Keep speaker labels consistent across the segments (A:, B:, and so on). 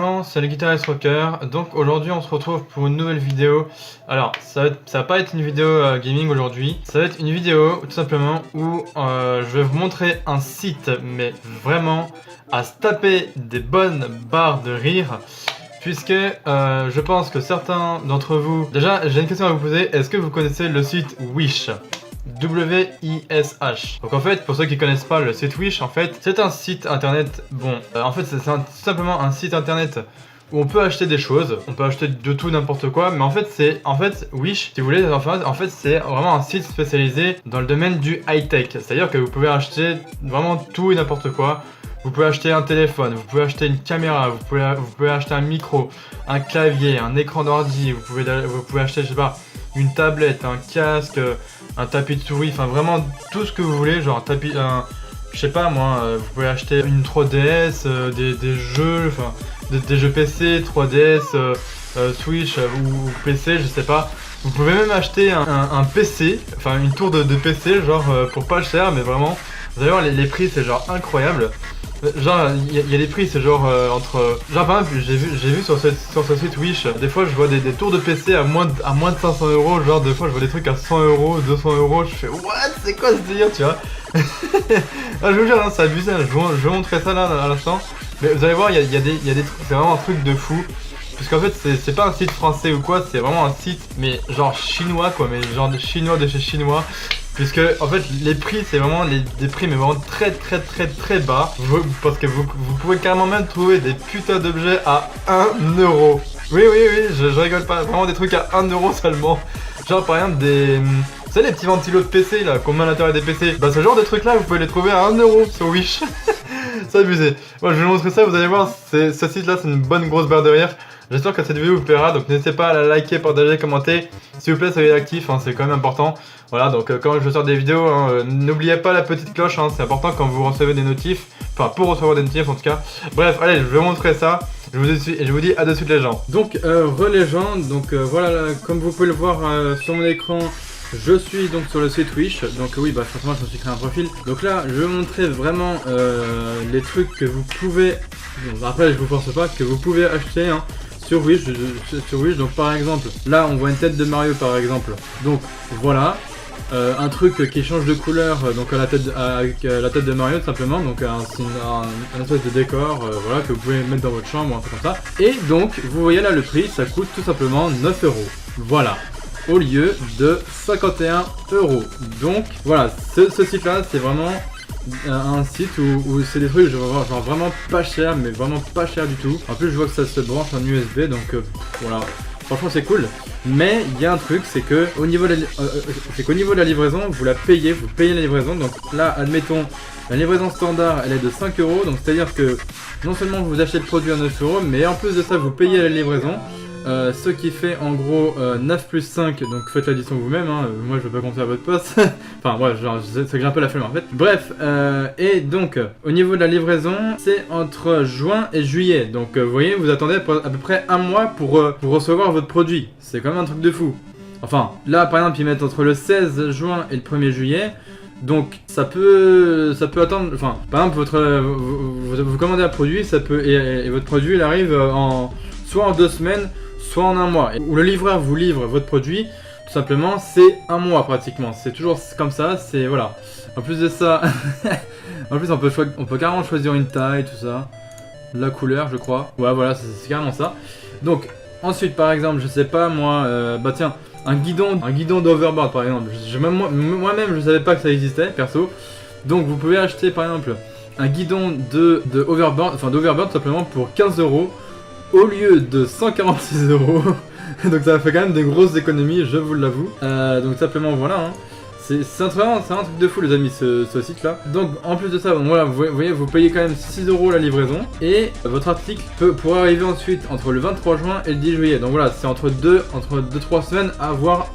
A: gens, c'est le guitariste rocker. Donc aujourd'hui on se retrouve pour une nouvelle vidéo. Alors ça va pas être une vidéo gaming aujourd'hui. Ça va être une vidéo tout simplement où je vais vous montrer un site, mais vraiment à se taper des bonnes barres de rire. Puisque je pense que certains d'entre vous... Déjà j'ai une question à vous poser. Est-ce que vous connaissez le site Wish ? W-I-S-H. Donc en fait, pour ceux qui connaissent pas le site Wish, en fait, c'est un site internet. Bon, en fait, c'est tout simplement un site internet où on peut acheter des choses, on peut acheter de tout n'importe quoi, mais en fait, Wish, si vous voulez, en fait, c'est vraiment un site spécialisé dans le domaine du high-tech. C'est-à-dire que vous pouvez acheter vraiment tout et n'importe quoi. Vous pouvez acheter un téléphone, vous pouvez acheter une caméra, vous pouvez acheter un micro, un clavier, un écran d'ordi, vous pouvez acheter, je sais pas, une tablette, un casque, un tapis de souris, enfin vraiment tout ce que vous voulez, genre je sais pas moi, vous pouvez acheter une 3DS, des jeux, enfin des jeux PC, 3DS, Switch ou PC, je sais pas. Vous pouvez même acheter un PC, enfin une tour de PC, genre pour pas cher, mais vraiment, vous allez voir les prix, c'est genre incroyable. Genre il y a des prix, c'est genre entre... Genre par exemple j'ai vu sur ce site Wish, des fois je vois des tours de PC à moins de 500 €, genre des fois je vois des trucs à 100 €, 200 €, je fais what, c'est quoi ce délire, tu vois. Ah, je vous jure, hein, c'est abusé, hein. Je vais montrer ça là à l'instant. Mais vous allez voir, il y a des trucs, c'est vraiment un truc de fou. Parce qu'en fait c'est pas un site français ou quoi, c'est vraiment un site mais genre chinois quoi, mais genre de chinois de chez chinois. Puisque en fait les prix c'est vraiment des prix mais vraiment très bas. Parce que vous pouvez carrément même trouver des putains d'objets à 1 €. Oui, je rigole pas, vraiment des trucs à 1 € seulement. Genre par exemple vous savez les petits ventilos de PC là qu'on met à l'intérieur des PC. Bah ce genre de trucs là vous pouvez les trouver à 1 € sur Wish. C'est abusé. Moi je vais vous montrer ça, vous allez voir, ce site là c'est une bonne grosse barre de rire. J'espère que cette vidéo vous plaira, donc n'hésitez pas à la liker, partager, commenter. S'il vous plaît, soyez actifs, hein, c'est quand même important. Voilà, donc quand je sors des vidéos, hein, n'oubliez pas la petite cloche, hein, c'est important quand vous recevez des notifs. Enfin, pour recevoir des notifs en tout cas. Bref, allez, je vais vous montrer ça. Je vous dis à de suite les gens. Donc, les gens, donc voilà, comme vous pouvez le voir sur mon écran, je suis donc sur le site Wish, donc oui, bah forcément je me suis créé un profil. Donc là, je vais vous montrer vraiment les trucs que vous pouvez... Bon, après, je vous force pas, que vous pouvez acheter, hein. Sur Wish, donc par exemple, là on voit une tête de Mario par exemple, donc voilà, un truc qui change de couleur, donc avec la tête de Mario tout simplement, donc un espèce de décor, voilà, que vous pouvez mettre dans votre chambre ou un truc comme ça, et donc vous voyez là le prix, ça coûte tout simplement 9 €, voilà, au lieu de 51 €, donc voilà, ce site là c'est vraiment... un site où c'est des trucs genre vraiment pas cher, mais vraiment pas cher du tout. En plus je vois que ça se branche en USB, donc voilà, franchement c'est cool. Mais il y a un truc, c'est que au niveau de la livraison, vous payez la livraison. Donc là admettons la livraison standard elle est de 5 €, donc c'est à dire que non seulement vous achetez le produit à 9 €, mais en plus de ça vous payez la livraison. Ce qui fait en gros 9 plus 5, donc faites l'addition vous-même, hein. Moi je vais pas compter à votre place. Enfin bref, c'est que j'ai un peu la flemme en fait. Bref, et donc au niveau de la livraison, c'est entre juin et juillet. Donc vous voyez, vous attendez à peu près un mois pour recevoir votre produit. C'est quand même un truc de fou. Enfin, là par exemple ils mettent entre le 16 juin et le 1er juillet. Donc ça peut attendre, enfin par exemple vous commandez un produit, ça peut et votre produit il arrive soit en 2 semaines, soit en un mois. Où le livreur vous livre votre produit, tout simplement, c'est un mois pratiquement. C'est toujours comme ça, c'est voilà. En plus de ça, en plus on peut carrément choisir une taille, tout ça. La couleur, je crois. Ouais, voilà, c'est carrément ça. Donc, ensuite, par exemple, je sais pas, moi, bah tiens, un guidon d'overboard, par exemple. Moi-même, je savais pas que ça existait, perso. Donc, vous pouvez acheter, par exemple, un guidon de overboard, enfin d'overboard, tout simplement, pour 15 € au lieu de 146 €. Donc ça fait quand même des grosses économies, je vous l'avoue. Donc simplement voilà, hein. C'est un truc de fou les amis, ce site là. Donc en plus de ça, bon, voilà, vous voyez, vous payez quand même 6 € la livraison. Et votre article pourra arriver ensuite entre le 23 juin et le 10 juillet. Donc voilà, c'est entre 2-3 semaines à voire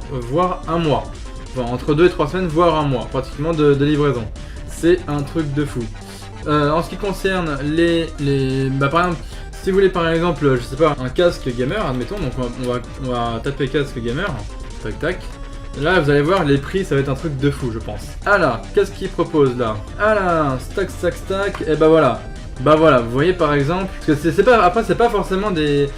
A: un mois. Enfin, entre 2 et 3 semaines, voire un mois, pratiquement de livraison. C'est un truc de fou. En ce qui concerne bah par exemple, si vous voulez par exemple, je sais pas, un casque gamer, admettons, donc on va taper casque gamer, tac tac. Là vous allez voir les prix, ça va être un truc de fou je pense. Alors, qu'est-ce qu'ils proposent là? Alors, stack, et bah voilà. Bah voilà, vous voyez par exemple, parce que c'est pas, après c'est pas forcément des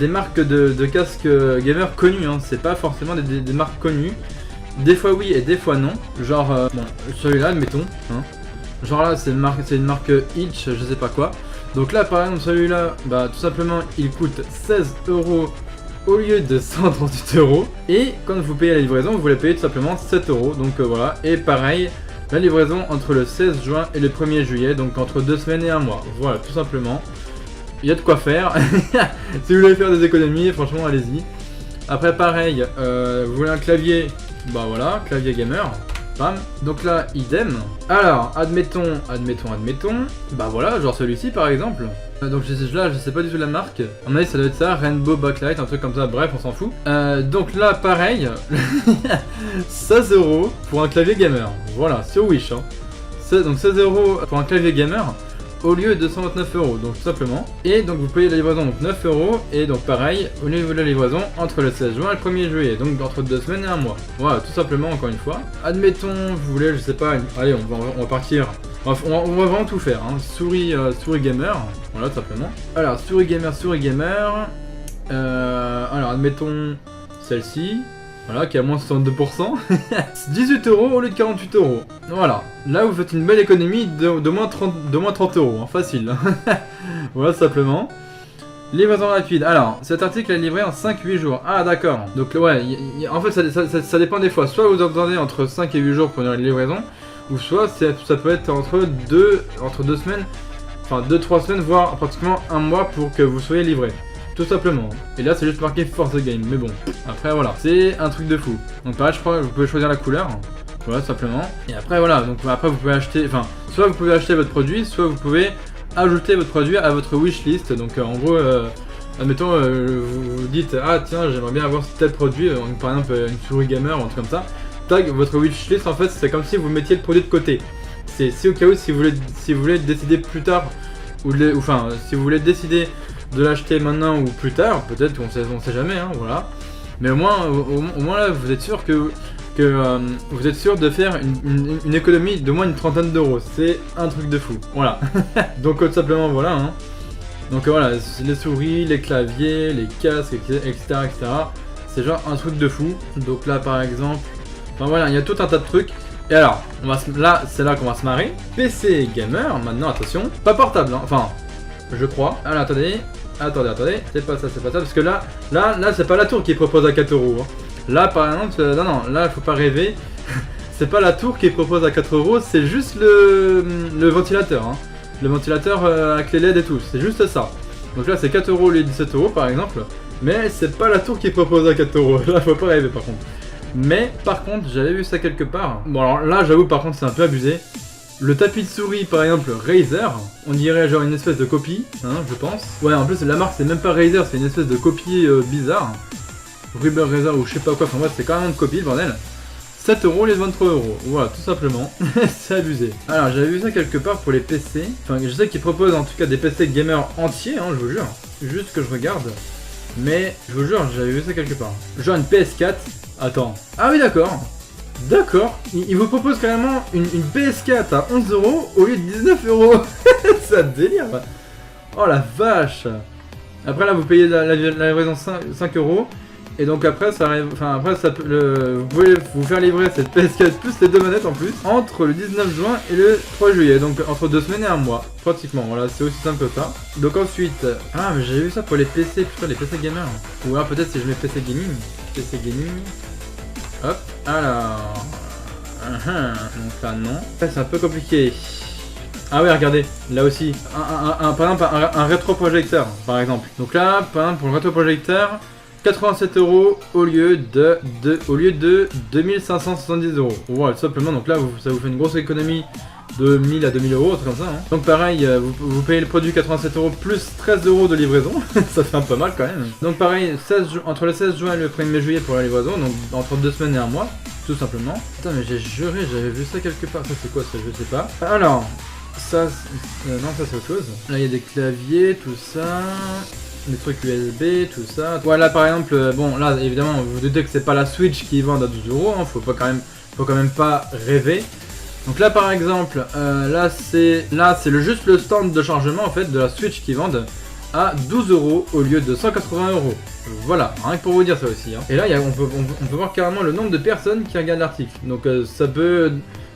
A: marques de casques gamer connues, hein. C'est pas forcément des marques connues. Des fois oui et des fois non. Genre, bon, celui-là, admettons, hein. Genre là, c'est une marque Itch, je sais pas quoi. Donc là, par exemple, celui-là, bah tout simplement, il coûte 16 € au lieu de 138 €. Et quand vous payez la livraison, vous la payez tout simplement 7 €. Donc voilà, et pareil, la livraison entre le 16 juin et le 1er juillet, donc entre 2 semaines et un mois. Voilà, tout simplement. Il y a de quoi faire. Si vous voulez faire des économies, franchement, allez-y. Après, pareil, vous voulez un clavier, bah voilà, clavier gamer. Bam. Donc là, idem. Alors, admettons. Bah voilà, genre celui-ci par exemple. Donc là, je sais pas du tout la marque. À mon avis, ça doit être ça, Rainbow Backlight, un truc comme ça. Bref, on s'en fout. Donc là, pareil, 16 € pour un clavier gamer. Voilà, sur Wish. Hein. Donc 16 € pour un clavier gamer au lieu de 129 €, donc tout simplement. Et donc vous payez la livraison, donc 9 €. Et donc pareil, au niveau de la livraison, entre le 16 juin et le 1er juillet, donc entre 2 semaines et un mois. Voilà, tout simplement, encore une fois. Admettons, vous voulez, je sais pas, allez, on va partir. On va vraiment tout faire, hein. Souris gamer, voilà, tout simplement. Alors, souris gamer. Alors, admettons celle-ci. Voilà, qui est à moins 62%. 18 € au lieu de 48 €. Voilà. Là, vous faites une belle économie de moins 30 €. Hein, facile. Voilà, simplement. Livraison rapide. Alors, cet article est livré en 5-8 jours. Ah, d'accord. Donc, ouais, en fait, ça dépend des fois. Soit vous attendez entre 5 et 8 jours pour une livraison, ou soit ça peut être entre 2 semaines, enfin 2-3 semaines, voire pratiquement un mois pour que vous soyez livré. Tout simplement. Et là, c'est juste marqué Force the Game. Mais bon, après, voilà. C'est un truc de fou. Donc, pareil, je crois que vous pouvez choisir la couleur. Voilà, simplement. Et après, voilà. Donc, après, vous pouvez acheter. Enfin, soit vous pouvez acheter votre produit, soit vous pouvez ajouter votre produit à votre wishlist. Donc, en gros, admettons, vous dites, ah, tiens, j'aimerais bien avoir tel produit. Par exemple, une souris gamer ou un truc comme ça. Tag, votre wishlist, en fait, c'est comme si vous mettiez le produit de côté. C'est au cas où, si vous voulez décider plus tard, enfin, si vous voulez décider de l'acheter maintenant ou plus tard, peut-être, on sait jamais, hein, voilà. Mais au moins là, vous êtes sûr que vous êtes sûr de faire une économie de moins une trentaine d'euros. C'est un truc de fou, voilà. Donc tout simplement, voilà. Hein. Donc voilà, les souris, les claviers, les casques, etc. C'est genre un truc de fou. Donc là, par exemple, enfin voilà, il y a tout un tas de trucs. Et alors, là, c'est là qu'on va se marrer. PC gamer, maintenant, attention, pas portable, hein, enfin, je crois. Alors, attendez, c'est pas ça, parce que là, c'est pas la tour qui propose à 4 €. Hein. Là, par exemple, non, là, faut pas rêver. C'est pas la tour qui propose à 4 €, c'est juste le ventilateur. Hein. Le ventilateur avec les LED et tout, c'est juste ça. Donc là, c'est 4 € au lieu de 17 € par exemple. Mais c'est pas la tour qui propose à 4 €. Là, faut pas rêver par contre. Mais par contre, j'avais vu ça quelque part. Bon, alors là, j'avoue, par contre, c'est un peu abusé. Le tapis de souris, par exemple, Razer, on dirait genre une espèce de copie, hein, je pense. Ouais, en plus, la marque, c'est même pas Razer, c'est une espèce de copie bizarre. Ruber Razer ou je sais pas quoi, enfin bref, c'est quand même une copie, le bordel. 7 € les 23 €, voilà, tout simplement. C'est abusé. Alors, j'avais vu ça quelque part pour les PC. Enfin, je sais qu'ils proposent en tout cas des PC gamer entiers, hein, je vous jure. Juste que je regarde. Mais, je vous jure, j'avais vu ça quelque part. Genre une PS4. Attends. Ah oui, d'accord. D'accord. Il vous propose carrément une PS4 à 11 € au lieu de 19 €. C'est un délire. Oh la vache. Après là, vous payez la livraison 5 €. Et donc après, ça arrive. Enfin, après, vous pouvez vous faire livrer cette PS4 plus les 2 manettes en plus entre le 19 juin et le 3 juillet. Donc entre 2 semaines et un mois. Pratiquement. Voilà, c'est aussi simple que ça. Donc ensuite. Ah, mais j'ai vu ça pour les PC. Putain, les PC gamers. Ou alors peut-être si je mets PC gaming. PC gaming. Hop, alors. Donc là, non. Après, c'est un peu compliqué. Ah ouais, regardez, là aussi. Par exemple, un rétroprojecteur, par exemple. Donc là, par exemple, pour le rétroprojecteur, 87 € au lieu de 2570 €. Voilà, tout simplement. Donc là, ça vous fait une grosse économie de 1000 à 2000 €, un truc comme ça. Hein. Donc pareil, vous payez le produit 87 € plus 13 € de livraison. Ça fait un peu mal quand même. Donc pareil, entre le 16 juin et le 1er juillet pour la livraison, donc entre 2 semaines et un mois, tout simplement. Putain, mais j'ai juré, j'avais vu ça quelque part. Ça c'est quoi ça? Je sais pas. Alors, ça, non, ça c'est autre chose. Là il y a des claviers, tout ça. Des trucs USB, tout ça. Voilà, par exemple, bon là évidemment, vous vous doutez que c'est pas la Switch qui vend à 12 €. Hein, faut quand même pas rêver. Donc là par exemple, là c'est juste le stand de chargement en fait de la Switch qui vendent à 12 € au lieu de 180 €. Voilà, rien que pour vous dire ça aussi. Hein. Et là on peut voir carrément le nombre de personnes qui regardent l'article. Donc ça peut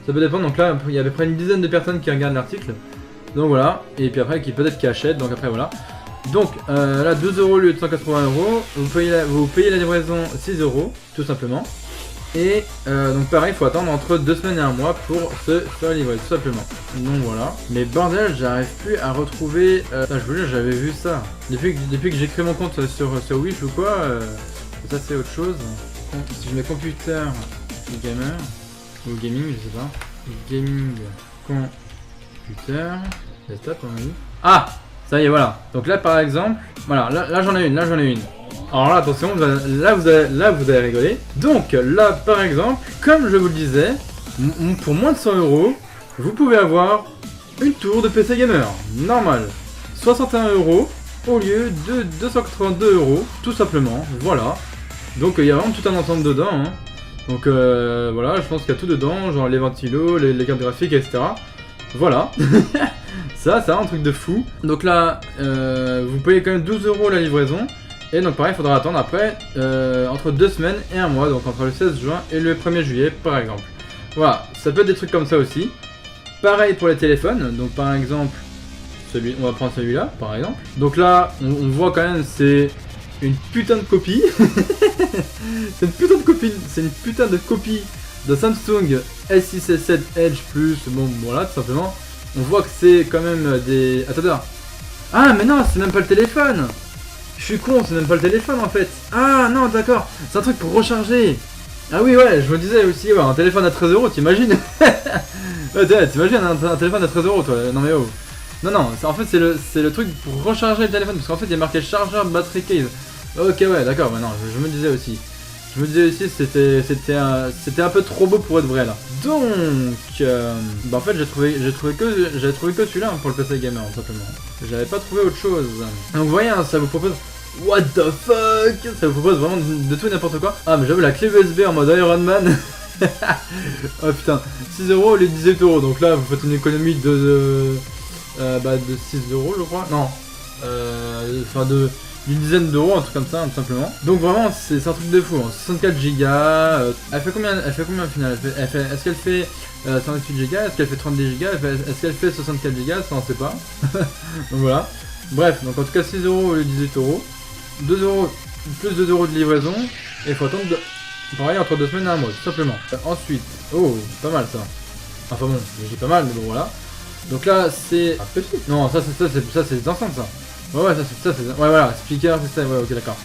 A: dépendre. Donc là il y a à peu près une dizaine de personnes qui regardent l'article. Donc voilà, et puis après peut-être qui achètent. Donc après voilà. Donc là 12 € au lieu de 180 €. Vous payez la livraison 6 € tout simplement. Et donc pareil, il faut attendre entre 2 semaines et 1 mois pour se faire livrer, tout simplement. Donc voilà. Mais bordel, j'arrive plus à retrouver... je vous jure, j'avais vu ça. Depuis que j'ai créé mon compte sur Wish ou quoi, ça c'est autre chose. Si je mets computer, gamer, ou gaming, je sais pas. Gaming, computer, desktop, on a dit. Ah, ça y est, voilà. Donc là par exemple, voilà, là j'en ai une, Alors là, attention, là vous allez rigoler. Donc là, par exemple, comme je vous le disais, pour moins de 100 €, vous pouvez avoir une tour de PC Gamer, normal. 61 € au lieu de 282 €, tout simplement, voilà. Donc il y a vraiment tout un ensemble dedans. Hein. Donc voilà, je pense qu'il y a tout dedans, genre les ventilos, les cartes graphiques, etc. Voilà. Ça, c'est un truc de fou. Donc là, vous payez quand même 12 € la livraison. Et donc pareil, il faudra attendre après entre 2 semaines et 1 mois, donc entre le 16 juin et le 1er juillet par exemple. Voilà, ça peut être des trucs comme ça aussi. Pareil pour les téléphones, donc par exemple, on va prendre celui-là par exemple. Donc là, on voit quand même, c'est une putain de copie. C'est une putain de copie de Samsung S6 S7 Edge Plus, bon voilà, tout simplement. On voit que c'est quand même des... Attends. Ah mais non, c'est même pas le téléphone. Je suis con, c'est même pas le téléphone en fait. Ah non, d'accord, c'est un truc pour recharger. Ah oui, ouais, je me disais aussi, ouais, un téléphone à 13 €, t'imagines? Ouais, t'imagines un téléphone à 13 € toi, non mais oh. Non, en fait c'est le truc pour recharger le téléphone, parce qu'en fait il y a marqué chargeur battery case. Ok, ouais, d'accord, mais non, je me disais aussi. C'était un peu trop beau pour être vrai là. Donc, bah en fait j'ai trouvé que celui-là hein, pour le PC Gamer tout simplement. J'avais pas trouvé autre chose. Donc vous voyez, hein, ça vous propose... What the fuck? Ça vous propose vraiment de tout et n'importe quoi. Ah mais j'avoue la clé USB en mode Iron Man. Oh putain, 6 € au lieu de 18 €. Donc là vous faites une économie de 6 € je crois. Non. Enfin d'une dizaine d'euros, un truc comme ça, tout simplement. Donc vraiment, c'est un truc de fou. Hein. 64 Go. Elle fait combien au final? Est-ce qu'elle fait 128 Go? Est-ce qu'elle fait 32 Go? Est-ce qu'elle fait 64 Go? Ça, on sait pas. Donc voilà. Bref, donc en tout cas 6 € au lieu de 18 €. 2 € plus 2 € de livraison. Et il faut attendre pareil entre 2 semaines et 1 mois, tout simplement. Ensuite, oh, pas mal ça. Enfin bon, j'ai pas mal, mais bon voilà. Donc là, c'est... Non, ça c'est des enceintes ça. Ouais, ça c'est... Ouais, voilà, speaker, c'est ça, ouais, ok, d'accord.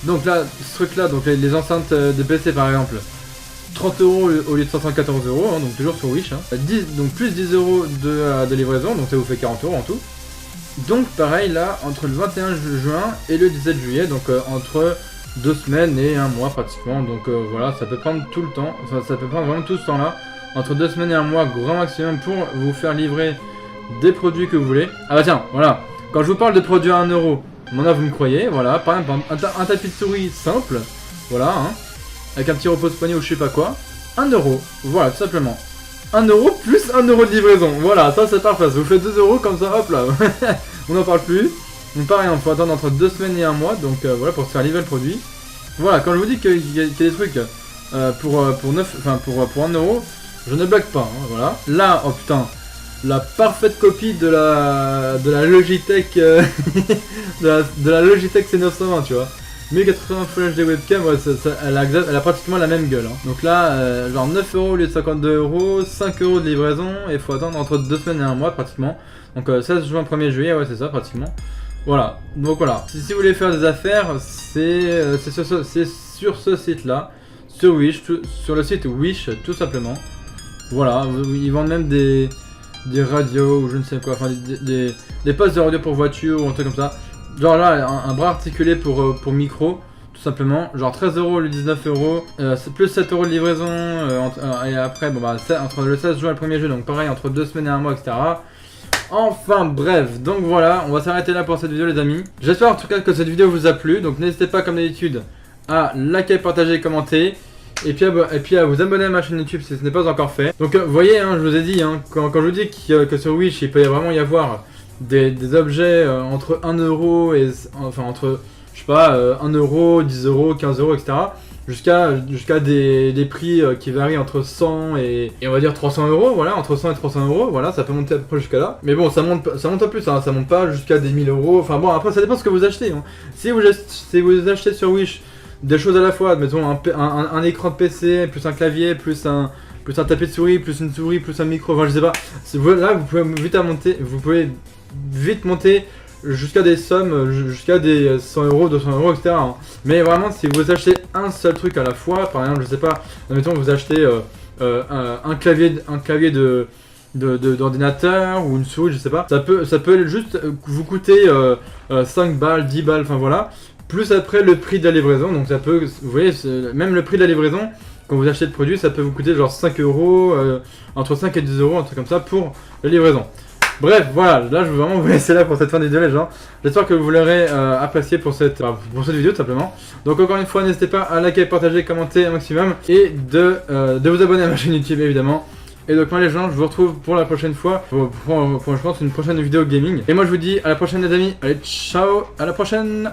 A: Donc là, ce truc-là, donc les enceintes de PC par exemple, 30 € au lieu de 114 €, hein, donc toujours sur Wish. Hein. Donc plus 10 € de livraison, donc ça vous fait 40 € en tout. Donc pareil, là, entre le 21 juin et le 17 juillet, donc entre 2 semaines et 1 mois pratiquement. Donc voilà, ça peut prendre tout le temps, enfin ça peut prendre vraiment tout ce temps-là. Entre 2 semaines et 1 mois, grand maximum, pour vous faire livrer des produits que vous voulez. Ah bah tiens, voilà. Quand je vous parle de produits à 1 €, maintenant vous me croyez, voilà, par exemple un tapis de souris simple, voilà, hein, avec un petit repose-poignet ou je sais pas quoi, 1 €, voilà, tout simplement. 1 € plus 1 € de livraison, voilà, ça c'est parfait, ça vous fait 2 € comme ça, hop là, on n'en parle plus. Donc pareil, il faut attendre entre 2 semaines et 1 mois, donc voilà, pour se faire livrer le produit. Voilà, quand je vous dis qu'il y a des trucs pour 1 €, je ne blague pas, hein, voilà. Là, oh putain, la parfaite copie de la Logitech de la Logitech C920, tu vois. 1080 Full HD webcam, ouais, elle a pratiquement la même gueule. Hein. Donc là, genre 9 € au lieu de 52 €, 5 € de livraison, et il faut attendre entre 2 semaines et 1 mois pratiquement. Donc 16 juin, 1er juillet, ouais, c'est ça pratiquement. Voilà, donc voilà. Si vous voulez faire des affaires, c'est sur ce site-là, sur Wish, sur le site Wish, tout simplement. Voilà, ils vendent même des radios ou je ne sais quoi, enfin des postes de radio pour voiture ou un truc comme ça. Genre là, un bras articulé pour micro, tout simplement. Genre 13 € ou 19 €, plus 7 € de livraison, et après, bon bah, entre le 16 juin et le 1er juillet, donc pareil, entre 2 semaines et 1 mois, etc. Enfin bref, donc voilà, on va s'arrêter là pour cette vidéo les amis. J'espère en tout cas que cette vidéo vous a plu, donc n'hésitez pas comme d'habitude à liker, partager, commenter. et puis à vous abonner à ma chaîne YouTube si ce n'est pas encore fait. Donc vous voyez, hein, je vous ai dit, hein, quand je vous dis que sur Wish il peut vraiment y avoir des objets entre 1 euro et enfin entre je sais pas 1 euro, 10 euros, 15 euros, etc. Jusqu'à des prix qui varient entre 100 et on va dire 300 euros, voilà, entre 100 et 300 euros, voilà, ça peut monter à peu près jusqu'à là. Mais bon, ça monte pas plus, hein, ça monte pas jusqu'à des 1000 euros. Enfin bon, après ça dépend ce que vous achetez. Hein. Si vous achetez sur Wish des choses à la fois, admettons un écran de PC, plus un clavier, plus un tapis de souris, plus une souris, plus un micro, enfin je sais pas. Là vous pouvez vite monter jusqu'à des sommes, jusqu'à des 100 euros, 200 euros, etc. Hein. Mais vraiment, si vous achetez un seul truc à la fois, par exemple, je sais pas, admettons vous achetez un clavier d'ordinateur ou une souris, je sais pas, ça peut juste vous coûter 5 balles, 10 balles, enfin voilà, plus après le prix de la livraison, donc ça peut, vous voyez, même le prix de la livraison, quand vous achetez le produit, ça peut vous coûter genre 5 euros, entre 5 et 10 euros, un truc comme ça pour la livraison. Bref, voilà, là je veux vraiment vous laisser là pour cette fin de vidéo les gens. J'espère que vous l'aurez apprécié pour cette vidéo tout simplement. Donc encore une fois, n'hésitez pas à liker, partager, commenter un maximum et de vous abonner à ma chaîne YouTube évidemment. Et donc moi les gens, je vous retrouve pour la prochaine fois, pour je pense une prochaine vidéo gaming. Et moi je vous dis à la prochaine les amis, allez ciao, à la prochaine.